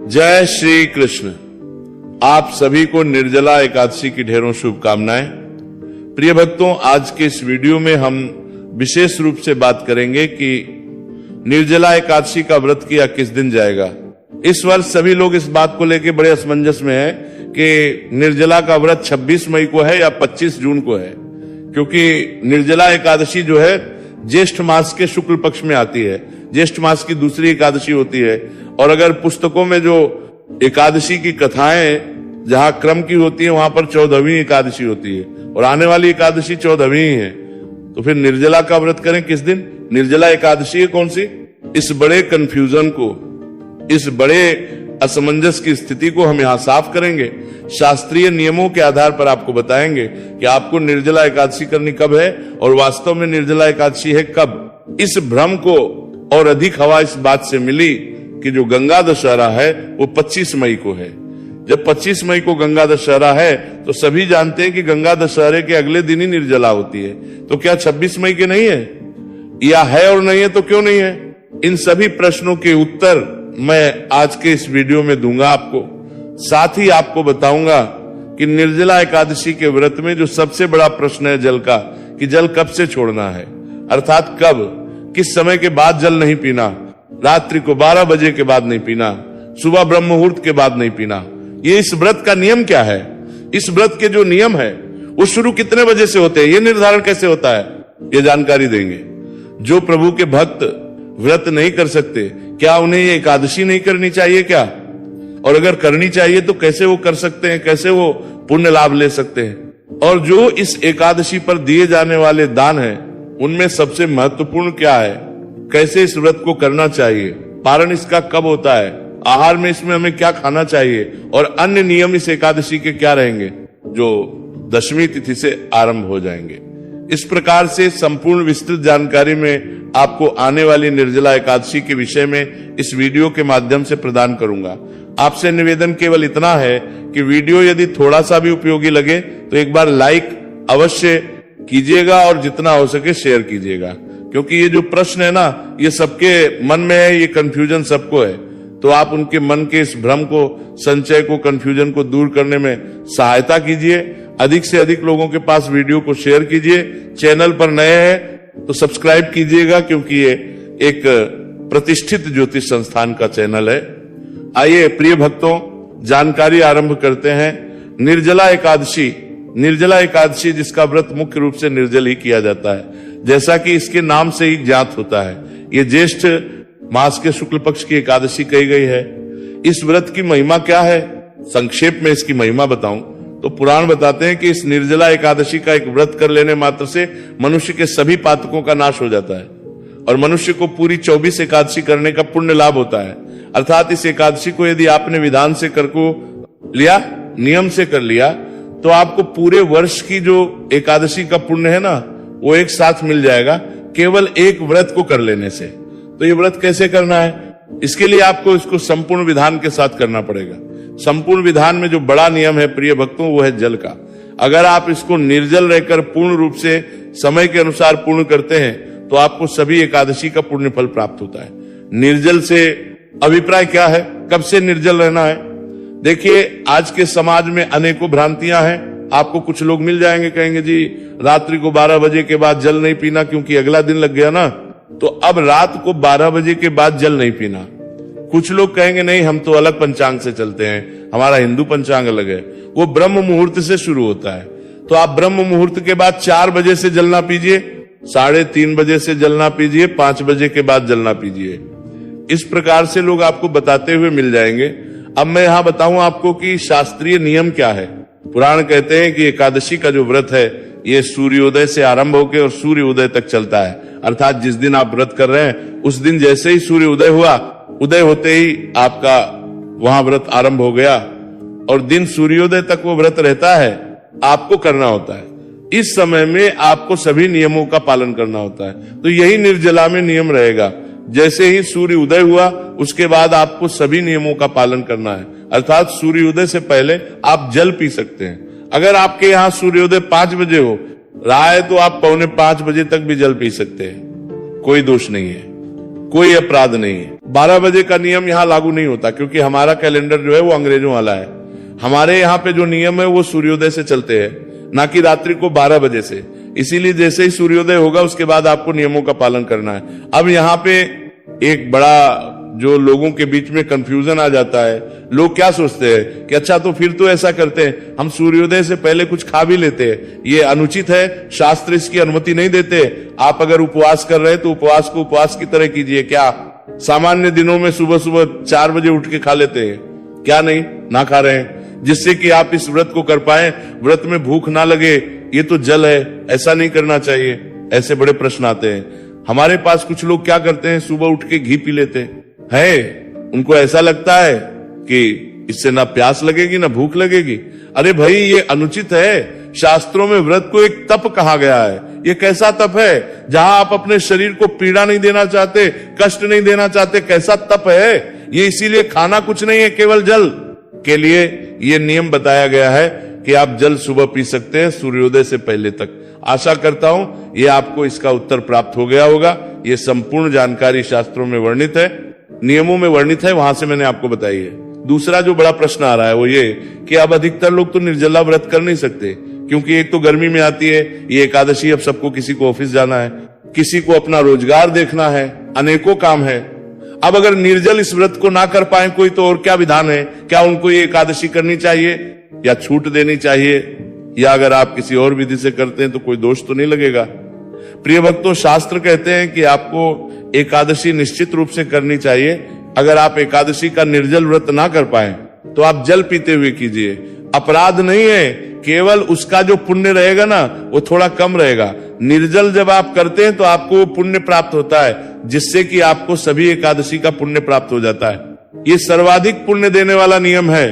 जय श्री कृष्ण। आप सभी को निर्जला एकादशी की ढेरों शुभकामनाएं। प्रिय भक्तों, आज के इस वीडियो में हम विशेष रूप से बात करेंगे कि निर्जला एकादशी का व्रत किया किस दिन जाएगा। इस वर्ष सभी लोग इस बात को लेकर बड़े असमंजस में हैं कि निर्जला का व्रत 26 मई को है या 25 जून को है, क्योंकि निर्जला एकादशी जो है ज्येष्ठ मास के शुक्ल पक्ष में आती है। ज्येष्ठ मास की दूसरी एकादशी होती है। और अगर पुस्तकों में जो एकादशी की कथाएं जहां क्रम की होती है वहां पर 14वीं एकादशी होती है और आने वाली एकादशी 14वीं ही है, तो फिर निर्जला का व्रत करें किस दिन? निर्जला एकादशी है कौन सी? इस बड़े कंफ्यूजन को, इस बड़े असमंजस की स्थिति को हम यहां साफ करेंगे। शास्त्रीय नियमों के आधार पर आपको बताएंगे कि आपको निर्जला एकादशी करनी कब है और वास्तव में निर्जला एकादशी है कब। इस भ्रम को और अधिक हवा इस बात से मिली कि जो गंगा दशहरा है वो 25 मई को है। जब 25 मई को गंगा दशहरा है तो सभी जानते हैं कि गंगा दशहरे के अगले दिन ही निर्जला होती है। तो क्या 26 मई के नहीं है, या है और नहीं है तो क्यों नहीं है? इन सभी प्रश्नों के उत्तर मैं आज के इस वीडियो में दूंगा आपको। साथ ही आपको बताऊंगा कि निर्जला एकादशी के व्रत में जो सबसे बड़ा प्रश्न है जल का, कि जल कब से छोड़ना है, अर्थात कब, किस समय के बाद जल नहीं पीना। रात्रि को 12 बजे के बाद नहीं पीना, सुबह ब्रह्म मुहूर्त के बाद नहीं पीना। ये इस व्रत का नियम क्या है? इस व्रत के जो नियम है वो शुरू कितने बजे से होते हैं, ये निर्धारण कैसे होता है, ये जानकारी देंगे। जो प्रभु के भक्त व्रत नहीं कर सकते, क्या उन्हें ये एकादशी नहीं करनी चाहिए क्या? और अगर करनी चाहिए तो कैसे वो कर सकते हैं, कैसे वो पुण्य लाभ ले सकते हैं? और जो इस एकादशी पर दिए जाने वाले दान हैं उनमें सबसे महत्वपूर्ण क्या है, कैसे इस व्रत को करना चाहिए, पारण इसका कब होता है, आहार में इसमें हमें क्या खाना चाहिए, और अन्य नियम इस एकादशी के क्या रहेंगे जो दशमी तिथि से आरंभ हो जाएंगे। इस प्रकार से संपूर्ण विस्तृत जानकारी में आपको आने वाली निर्जला एकादशी के विषय में इस वीडियो के माध्यम से प्रदान करूंगा। आपसे निवेदन केवल इतना है कि वीडियो यदि थोड़ा सा भी उपयोगी लगे तो एक बार लाइक अवश्य कीजिएगा और जितना हो सके शेयर कीजिएगा, क्योंकि ये जो प्रश्न है ना, ये सबके मन में है, ये कंफ्यूजन सबको है। तो आप उनके मन के इस भ्रम को, संचय को, कंफ्यूजन को दूर करने में सहायता कीजिए। अधिक से अधिक लोगों के पास वीडियो को शेयर कीजिए। चैनल पर नए हैं तो सब्सक्राइब कीजिएगा, क्योंकि ये एक प्रतिष्ठित ज्योतिष संस्थान का चैनल है। आइए प्रिय भक्तों, जानकारी आरंभ करते हैं। निर्जला एकादशी, निर्जला एकादशी जिसका व्रत मुख्य रूप से निर्जल ही किया जाता है, जैसा कि इसके नाम से ही ज्ञात होता है। ये ज्येष्ठ मास के शुक्ल पक्ष की एकादशी कही गई है। इस व्रत की महिमा क्या है, संक्षेप में इसकी महिमा बताऊं तो पुराण बताते हैं कि इस निर्जला एकादशी का एक व्रत कर लेने मात्र से मनुष्य के सभी पातकों का नाश हो जाता है और मनुष्य को पूरी 24 एकादशी करने का पुण्य लाभ होता है। अर्थात इस एकादशी को यदि आपने विधान से कर को लिया, नियम से कर लिया, तो आपको पूरे वर्ष की जो एकादशी का पुण्य है ना, वो एक साथ मिल जाएगा केवल एक व्रत को कर लेने से। तो ये व्रत कैसे करना है, इसके लिए आपको इसको संपूर्ण विधान के साथ करना पड़ेगा। संपूर्ण विधान में जो बड़ा नियम है प्रिय भक्तों, वो है जल का। अगर आप इसको निर्जल रहकर पूर्ण रूप से समय के अनुसार पूर्ण करते हैं तो आपको सभी एकादशी का पुण्य फल प्राप्त होता है। निर्जल से अभिप्राय क्या है, कब से निर्जल रहना है? देखिए, आज के समाज में अनेकों भ्रांतियां हैं। आपको कुछ लोग मिल जाएंगे, कहेंगे जी रात्रि को 12 बजे के बाद जल नहीं पीना क्योंकि अगला दिन लग गया ना, तो अब रात को 12 बजे के बाद जल नहीं पीना। कुछ लोग कहेंगे नहीं, हम तो अलग पंचांग से चलते हैं, हमारा हिंदू पंचांग अलग है, वो ब्रह्म मुहूर्त से शुरू होता है। तो आप ब्रह्म मुहूर्त के बाद 4 बजे से जल ना पीजिए, 3:30 बजे से जल ना पीजिए, 5 बजे के बाद जल ना पीजिए। इस प्रकार से लोग आपको बताते हुए मिल जाएंगे। अब मैं यहां बताऊं आपको कि शास्त्रीय नियम क्या है। पुराण कहते हैं कि एकादशी का जो व्रत है ये सूर्योदय से आरंभ होकर और सूर्योदय तक चलता है। अर्थात जिस दिन आप व्रत कर रहे हैं उस दिन जैसे ही सूर्य उदय हुआ, उदय होते ही आपका वहां व्रत आरंभ हो गया और दिन सूर्योदय तक वो व्रत रहता है, आपको करना होता है। इस समय में आपको सभी नियमों का पालन करना होता है। तो यही निर्जला में नियम रहेगा। जैसे ही सूर्य उदय हुआ उसके बाद आपको सभी नियमों का पालन करना है। अर्थात सूर्योदय से पहले आप जल पी सकते हैं। अगर आपके यहाँ सूर्योदय 5 बजे हो रहा है तो आप 4:45 बजे तक भी जल पी सकते हैं, कोई दोष नहीं है, कोई अपराध नहीं है। 12 बजे का नियम यहां लागू नहीं होता, क्योंकि हमारा कैलेंडर जो है वो अंग्रेजों वाला है। हमारे यहाँ पे जो नियम है वो सूर्योदय से चलते हैं, ना कि रात्रि को 12 बजे से। इसीलिए जैसे ही सूर्योदय होगा उसके बाद आपको नियमों का पालन करना है। अब यहाँ पे एक बड़ा जो लोगों के बीच में कंफ्यूजन आ जाता है, लोग क्या सोचते हैं कि अच्छा तो फिर तो ऐसा करते हैं, हम सूर्योदय से पहले कुछ खा भी लेते हैं, ये अनुचित है, शास्त्र इसकी अनुमति नहीं देते। आप अगर उपवास कर रहे हैं तो उपवास को उपवास की तरह कीजिए। क्या सामान्य दिनों में सुबह सुबह 4 बजे उठ के खा लेते हैं? क्या नहीं, ना खा रहे हैं, जिससे कि आप इस व्रत को कर पाए, व्रत में भूख ना लगे। ये तो जल है, ऐसा नहीं करना चाहिए। ऐसे बड़े प्रश्न आते हैं। हमारे पास कुछ लोग क्या करते हैं, सुबह उठ के घी पी लेते हैं। उनको ऐसा लगता है कि इससे ना प्यास लगेगी ना भूख लगेगी। अरे भाई, ये अनुचित है। शास्त्रों में व्रत को एक तप कहा गया है। ये कैसा तप है जहां आप अपने शरीर को पीड़ा नहीं देना चाहते, कष्ट नहीं देना चाहते? कैसा तप है ये? इसीलिए खाना कुछ नहीं है, केवल जल के लिए ये नियम बताया गया है कि आप जल सुबह पी सकते हैं सूर्योदय से पहले तक। आशा करता हूं ये आपको इसका उत्तर प्राप्त हो गया होगा। ये संपूर्ण जानकारी शास्त्रों में वर्णित है, नियमों में वर्णित है, वहां से मैंने आपको बताई है। दूसरा जो बड़ा प्रश्न आ रहा है वो ये कि अब अधिकतर लोग तो निर्जला व्रत कर नहीं सकते, क्योंकि एक तो गर्मी में आती है ये एकादशी। अब सबको, किसी को ऑफिस जाना है, किसी को अपना रोजगार देखना है, अनेकों काम है। अब अगर निर्जल इस व्रत को ना कर पाए कोई, तो और क्या विधान है? क्या उनको ये एकादशी करनी चाहिए या छूट देनी चाहिए, या अगर आप किसी और विधि से करते हैं तो कोई दोष तो नहीं लगेगा? प्रिय भक्तों, शास्त्र कहते हैं कि आपको एकादशी निश्चित रूप से करनी चाहिए। अगर आप एकादशी का निर्जल व्रत ना कर पाए तो आप जल पीते हुए कीजिए। अपराध नहीं है, केवल उसका जो पुण्य रहेगा ना वो थोड़ा कम रहेगा। निर्जल जब आप करते हैं तो आपको वो पुण्य प्राप्त होता है, जिससे कि आपको सभी एकादशी का पुण्य प्राप्त हो जाता है। ये सर्वाधिक पुण्य देने वाला नियम है।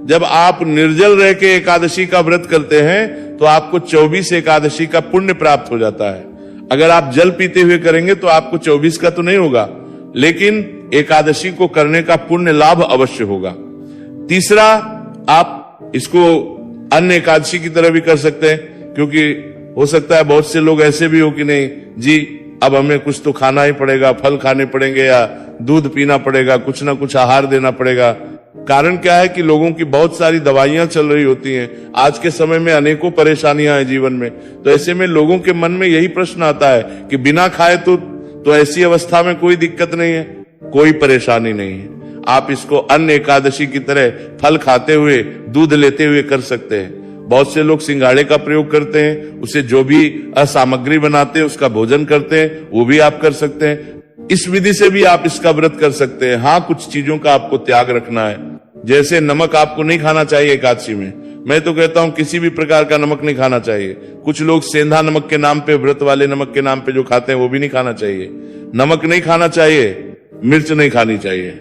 जब आप निर्जल रह के एकादशी का व्रत करते हैं तो आपको 24 एकादशी का पुण्य प्राप्त हो जाता है। अगर आप जल पीते हुए करेंगे तो आपको 24 का तो नहीं होगा, लेकिन एकादशी को करने का पुण्य लाभ अवश्य होगा। तीसरा, आप इसको अन्य एकादशी की तरह भी कर सकते हैं, क्योंकि हो सकता है बहुत से लोग ऐसे भी हो कि नहीं जी, अब हमें कुछ तो खाना ही पड़ेगा, फल खाने पड़ेंगे या दूध पीना पड़ेगा, कुछ ना कुछ आहार देना पड़ेगा। कारण क्या है कि लोगों की बहुत सारी दवाइयां चल रही होती हैं। आज के समय में अनेकों परेशानियां हैं जीवन में, तो ऐसे में लोगों के मन में यही प्रश्न आता है कि बिना खाए तो ऐसी अवस्था में कोई दिक्कत नहीं है, कोई परेशानी नहीं है। आप इसको अन्य एकादशी की तरह फल खाते हुए, दूध लेते हुए कर सकते हैं। बहुत से लोग सिंघाड़े का प्रयोग करते हैं, उसे जो भी सामग्री बनाते हैं उसका भोजन करते हैं, वो भी आप कर सकते हैं। इस विधि से भी आप इसका व्रत कर सकते हैं। हाँ, कुछ चीजों का आपको त्याग रखना है, जैसे नमक आपको नहीं खाना चाहिए एकादशी में। मैं तो कहता हूं किसी भी प्रकार का नमक नहीं खाना चाहिए। कुछ लोग सेंधा नमक के नाम पे, व्रत वाले नमक के नाम पे जो खाते हैं वो भी नहीं खाना चाहिए। नमक नहीं खाना चाहिए, मिर्च नहीं खानी चाहिए।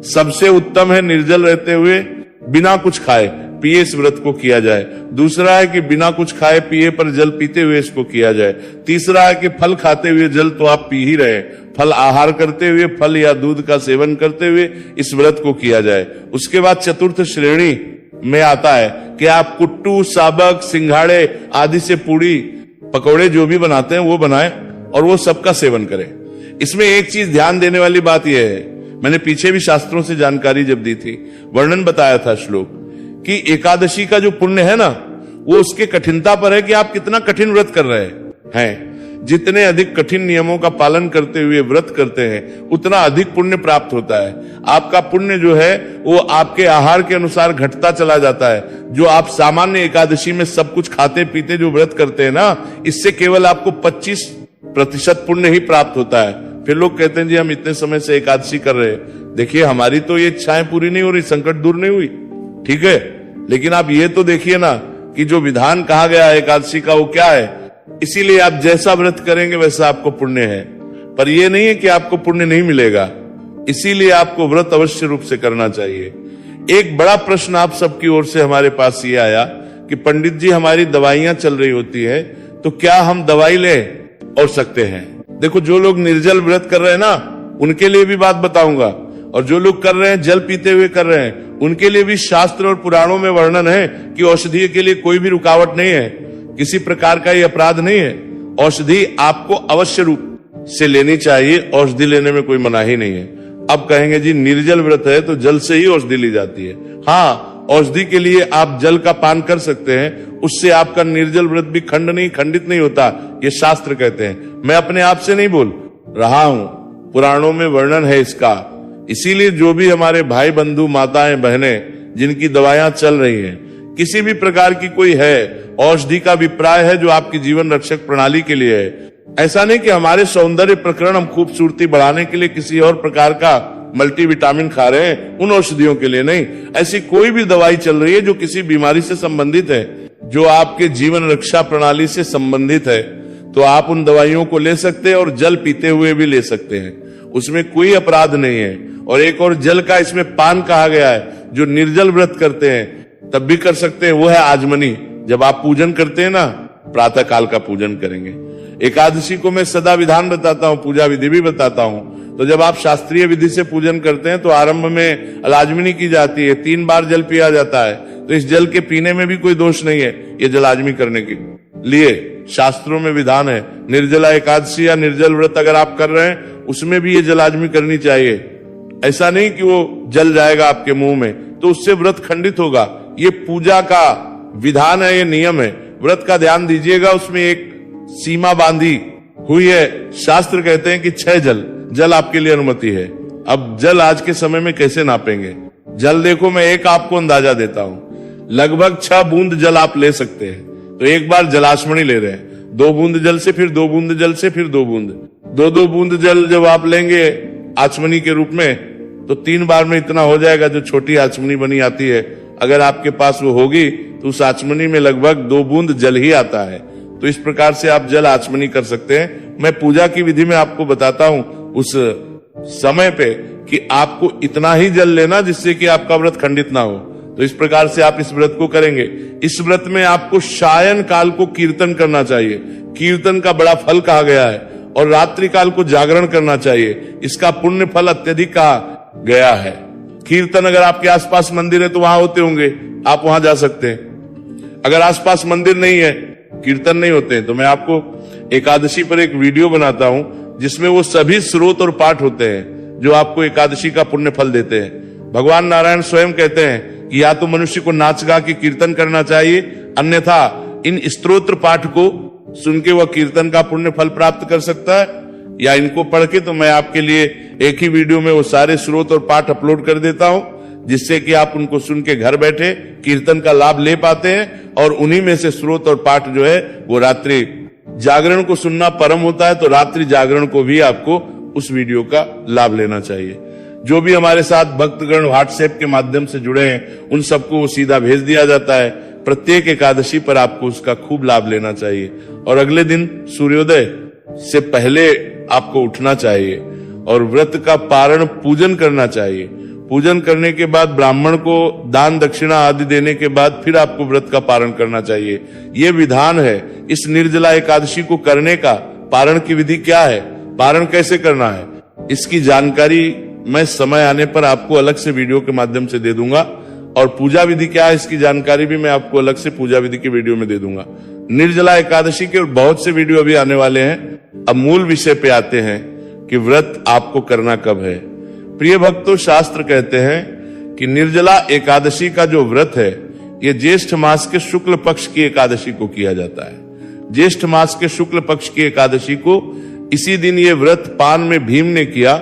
सबसे उत्तम है निर्जल रहते हुए बिना कुछ खाए पिए इस व्रत को किया जाए। दूसरा है कि बिना कुछ खाए पिए पर जल पीते हुए इसको किया जाए। तीसरा है कि फल खाते हुए जल तो आप पी ही रहे, फल आहार करते हुए, फल या दूध का सेवन करते हुए इस व्रत को किया जाए। उसके बाद चतुर्थ श्रेणी में आता है कि आप कुट्टू, साबक, सिंघाड़े आदि से पूड़ी पकौड़े जो भी बनाते हैं वो बनाएं और वो सबका सेवन करें। इसमें एक चीज ध्यान देने वाली बात यह है, मैंने पीछे भी शास्त्रों से जानकारी जब दी थी, वर्णन बताया था श्लोक, कि एकादशी का जो पुण्य है ना वो उसके कठिनता पर है कि आप कितना कठिन व्रत कर रहे हैं। जितने अधिक कठिन नियमों का पालन करते हुए व्रत करते हैं उतना अधिक पुण्य प्राप्त होता है। आपका पुण्य जो है वो आपके आहार के अनुसार घटता चला जाता है। जो आप सामान्य एकादशी में सब कुछ खाते पीते जो व्रत करते हैं ना, इससे केवल आपको 25% पुण्य ही प्राप्त होता है। फिर लोग कहते हैं जी हम इतने समय से एकादशी कर रहे हैं। देखिए, हमारी तो ये इच्छाएं पूरी नहीं हो रही, संकट दूर नहीं हुई, ठीक है, लेकिन आप ये तो देखिए ना कि जो विधान कहा गया है एकादशी का वो क्या है। इसीलिए आप जैसा व्रत करेंगे वैसा आपको पुण्य है, पर यह नहीं है कि आपको पुण्य नहीं मिलेगा। इसीलिए आपको व्रत अवश्य रूप से करना चाहिए। एक बड़ा प्रश्न आप सबकी ओर से हमारे पास ये आया कि पंडित जी हमारी दवाइयां चल रही होती है तो क्या हम दवाई ले और सकते हैं? देखो, जो लोग निर्जल व्रत कर रहे हैं ना उनके लिए भी बात बताऊंगा, और जो लोग कर रहे हैं जल पीते हुए कर रहे हैं उनके लिए भी शास्त्र और पुराणों में वर्णन है कि औषधि के लिए कोई भी रुकावट नहीं है, किसी प्रकार का ये अपराध नहीं है। औषधि आपको अवश्य रूप से लेनी चाहिए, औषधि लेने में कोई मनाही नहीं है। अब कहेंगे जी निर्जल व्रत है तो जल से ही औषधि ली जाती है। हाँ, औषधि के लिए आप जल का पान कर सकते हैं, उससे आपका निर्जल व्रत भी खंडित नहीं होता, ये शास्त्र कहते हैं। मैं अपने आप से नहीं बोल रहा हूं, पुराणों में वर्णन है इसका। इसीलिए जो भी हमारे भाई बंधु माताएं बहनें जिनकी दवाइयां चल रही हैं, किसी भी प्रकार की कोई है औषधि का अभिप्राय है जो आपकी जीवन रक्षक प्रणाली के लिए है, ऐसा नहीं कि हमारे सौंदर्य प्रकरण हम खूबसूरती बढ़ाने के लिए किसी और प्रकार का मल्टीविटामिन खा रहे हैं, उन औषधियों के लिए नहीं। ऐसी कोई भी दवाई चल रही है जो किसी बीमारी से संबंधित है, जो आपके जीवन रक्षा प्रणाली से संबंधित है, तो आप उन दवाइयों को ले सकते हैं और जल पीते हुए भी ले सकते हैं, उसमें कोई अपराध नहीं है। और एक और जल का इसमें पान कहा गया है, जो निर्जल व्रत करते हैं तब भी कर सकते हैं, वो है आजमनी। जब आप पूजन करते हैं ना, प्रातः काल का पूजन करेंगे। एकादशी को मैं सदा विधान बताता हूँ, पूजा विधि भी बताता हूँ। तो जब आप शास्त्रीय विधि से पूजन करते हैं तो आरंभ में अलाजमनी की जाती है, 3 बार जल पिया जाता है। तो इस जल के पीने में भी कोई दोष नहीं है, ये जलाजमी करने के लिए शास्त्रों में विधान है। निर्जला एकादशी या निर्जल व्रत अगर आप कर रहे हैं, उसमें भी ये जलाजमी करनी चाहिए। ऐसा नहीं कि वो जल जाएगा आपके मुंह में, तो उससे व्रत खंडित होगा। ये पूजा का विधान है, ये नियम है। व्रत का ध्यान दीजिएगा, उसमें एक सीमा बांधी हुई है। शास्त्र कहते हैं कि 6 जल आपके लिए अनुमति है। अब जल आज के समय में कैसे नापेंगे? जल देखो, मैं एक आपको अंदाजा देता हूं, लगभग 6 बूंद जल आप ले सकते हैं। तो एक बार जलाशमणी ले रहे हैं, 2 बूंद जल से, फिर 2 बूंद जल से, फिर 2 बूंद, 2 बूंद जल जब आप लेंगे आचमनी के रूप में, तो 3 बार में इतना हो जाएगा जो छोटी आचमनी बनी आती है। अगर आपके पास वो होगी तो उस आचमनी में लगभग 2 बूंद जल ही आता है। तो इस प्रकार से आप जल आचमनी कर सकते हैं। मैं पूजा की विधि में आपको बताता हूं उस समय पे कि आपको इतना ही जल लेना जिससे कि आपका व्रत खंडित ना हो। तो इस प्रकार से आप इस व्रत को करेंगे। इस व्रत में आपको सायं काल को कीर्तन करना चाहिए, कीर्तन का बड़ा फल कहा गया है। और रात्रि काल को जागरण करना चाहिए, इसका पुण्य फल अत्यधिक कहा गया है। कीर्तन अगर आपके आसपास मंदिर है तो वहां होते होंगे, आप वहां जा सकते हैं। अगर आसपास मंदिर नहीं है, कीर्तन नहीं होते, तो मैं आपको एकादशी पर एक वीडियो बनाता हूं जिसमें वो सभी स्रोत और पाठ होते हैं जो आपको एकादशी का पुण्य फल देते हैं। भगवान नारायण स्वयं कहते हैं कि या तो मनुष्य को नाच गा के कीर्तन करना चाहिए, अन्यथा इन स्तोत्र पाठ को सुन के वह कीर्तन का पुण्य फल प्राप्त कर सकता है, या इनको पढ़ के। तो मैं आपके लिए एक ही वीडियो में वो सारे स्रोत और पाठ अपलोड कर देता हूं, जिससे कि आप उनको सुन के घर बैठे कीर्तन का लाभ ले पाते हैं। और उन्हीं में से स्रोत और पाठ जो है वो रात्रि जागरण को सुनना परम होता है, तो रात्रि जागरण को भी आपको उस वीडियो का लाभ लेना चाहिए। जो भी हमारे साथ भक्तगण व्हाट्सएप के माध्यम से जुड़े हैं, उन सबको वो सीधा भेज दिया जाता है। प्रत्येक एकादशी पर आपको उसका खूब लाभ लेना चाहिए। और अगले दिन सूर्योदय से पहले आपको उठना चाहिए और व्रत का पारण पूजन करना चाहिए। पूजन करने के बाद ब्राह्मण को दान दक्षिणा आदि देने के बाद फिर आपको व्रत का पारण करना चाहिए। ये विधान है इस निर्जला एकादशी को करने का। पारण की विधि क्या है, पारण कैसे करना है, इसकी जानकारी मैं समय आने पर आपको अलग से वीडियो के माध्यम से दे दूंगा। और पूजा विधि क्या है, इसकी जानकारी भी मैं आपको अलग से पूजा विधि के वीडियो में दे दूंगा। निर्जला एकादशी के बहुत से वीडियो अभी आने वाले हैं। अब मूल विषय पे आते हैं कि व्रत आपको करना कब है। प्रिय भक्तों, शास्त्र कहते हैं कि निर्जला एकादशी का जो व्रत है, ये ज्येष्ठ मास के शुक्ल पक्ष की एकादशी को किया जाता है। ज्येष्ठ मास के शुक्ल पक्ष की एकादशी को इसी दिन ये व्रत पान में भीम ने किया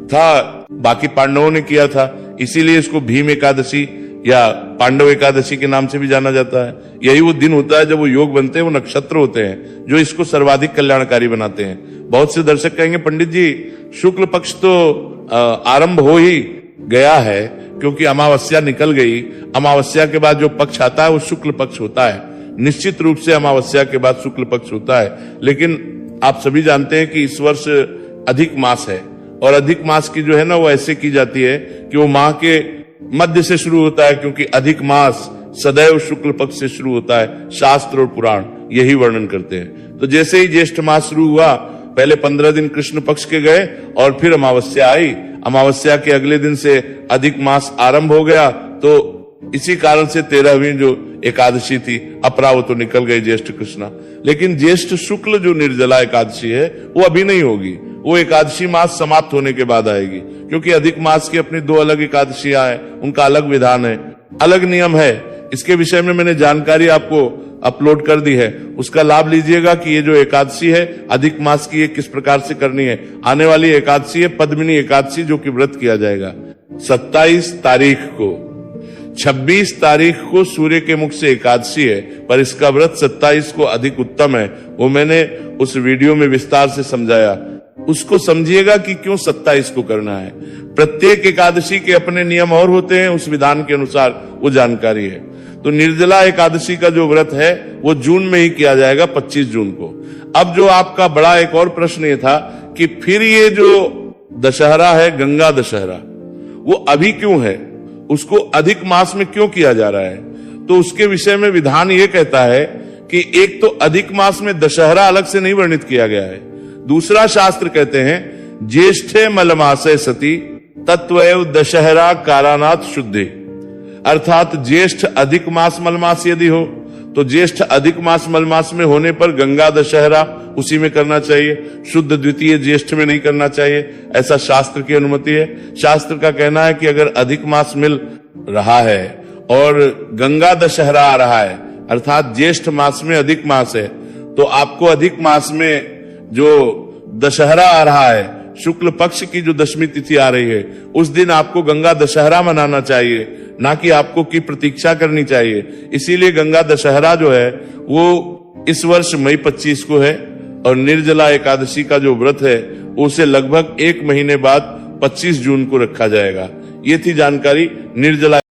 था, बाकी पांडवों ने किया था, इसीलिए इसको भीम एकादशी या पांडव एकादशी के नाम से भी जाना जाता है। यही वो दिन होता है जब वो योग बनते हैं, वो नक्षत्र होते हैं जो इसको सर्वाधिक कल्याणकारी बनाते हैं। बहुत से दर्शक कहेंगे पंडित जी शुक्ल पक्ष तो आरंभ हो ही गया है, क्योंकि अमावस्या निकल गई। अमावस्या के बाद जो पक्ष आता है वो शुक्ल पक्ष होता है। निश्चित रूप से अमावस्या के बाद शुक्ल पक्ष होता है, लेकिन आप सभी जानते हैं कि इस वर्ष अधिक मास है। और अधिक मास की जो है ना, वो ऐसे की जाती है कि वो माह के मध्य से शुरू होता है, क्योंकि अधिक मास सदैव शुक्ल पक्ष से शुरू होता है। शास्त्र और पुराण यही वर्णन करते हैं। तो जैसे ही ज्येष्ठ मास शुरू हुआ, पहले 15 दिन कृष्ण पक्ष के गए और फिर अमावस्या आई। अमावस्या के अगले दिन से अधिक मास आरंभ हो गया। तो इसी कारण से 13वीं जो एकादशी थी अपरा, वो तो निकल गई ज्येष्ठ कृष्णा। लेकिन ज्येष्ठ शुक्ल जो निर्जला एकादशी है वो अभी नहीं होगी, वो एकादशी मास समाप्त होने के बाद आएगी, क्योंकि अधिक मास की अपनी 2 अलग एकादशियां हैं, उनका अलग विधान है, अलग नियम है। इसके विषय में मैंने जानकारी आपको अपलोड कर दी है, उसका लाभ लीजिएगा कि ये जो एकादशी है अधिक मास की, ये किस प्रकार से करनी है। आने वाली एकादशी है पद्मिनी एकादशी, जो कि व्रत किया जाएगा 27 तारीख को। 26 तारीख को सूर्य के मुख से एकादशी है, पर इसका व्रत 27 को अधिक उत्तम है। वो मैंने उस वीडियो में विस्तार से समझाया, उसको समझिएगा कि क्यों 27 को करना है। प्रत्येक एकादशी के अपने नियम और होते हैं, उस विधान के अनुसार वो जानकारी है। तो निर्जला एकादशी का जो व्रत है वो जून में ही किया जाएगा, 25 जून को। अब जो आपका बड़ा एक और प्रश्न ये था कि फिर ये जो दशहरा है, गंगा दशहरा, वो अभी क्यों है, उसको अधिक मास में क्यों किया जा रहा है? तो उसके विषय में विधान ये कहता है कि एक तो अधिक मास में दशहरा अलग से नहीं वर्णित किया गया है, दूसरा शास्त्र कहते हैं ज्येष्ठे मलमासे सती तत्वैव दशहरा कारणात् शुद्धि, अर्थात ज्येष्ठ अधिक मास मलमास यदि हो तो ज्येष्ठ अधिक मास मलमास में होने पर गंगा दशहरा उसी में करना चाहिए, शुद्ध द्वितीय ज्येष्ठ में नहीं करना चाहिए, ऐसा शास्त्र की अनुमति है। शास्त्र का कहना है कि अगर अधिक मास मिल रहा है और गंगा दशहरा आ रहा है, अर्थात ज्येष्ठ मास में अधिक मास है, तो आपको अधिक मास में जो दशहरा आ रहा है, शुक्ल पक्ष की जो दशमी तिथि आ रही है, उस दिन आपको गंगा दशहरा मनाना चाहिए, ना कि आपको की प्रतीक्षा करनी चाहिए। इसीलिए गंगा दशहरा जो है वो इस वर्ष मई 25 को है, और निर्जला एकादशी का जो व्रत है उसे लगभग 1 महीने बाद 25 जून को रखा जाएगा। ये थी जानकारी निर्जला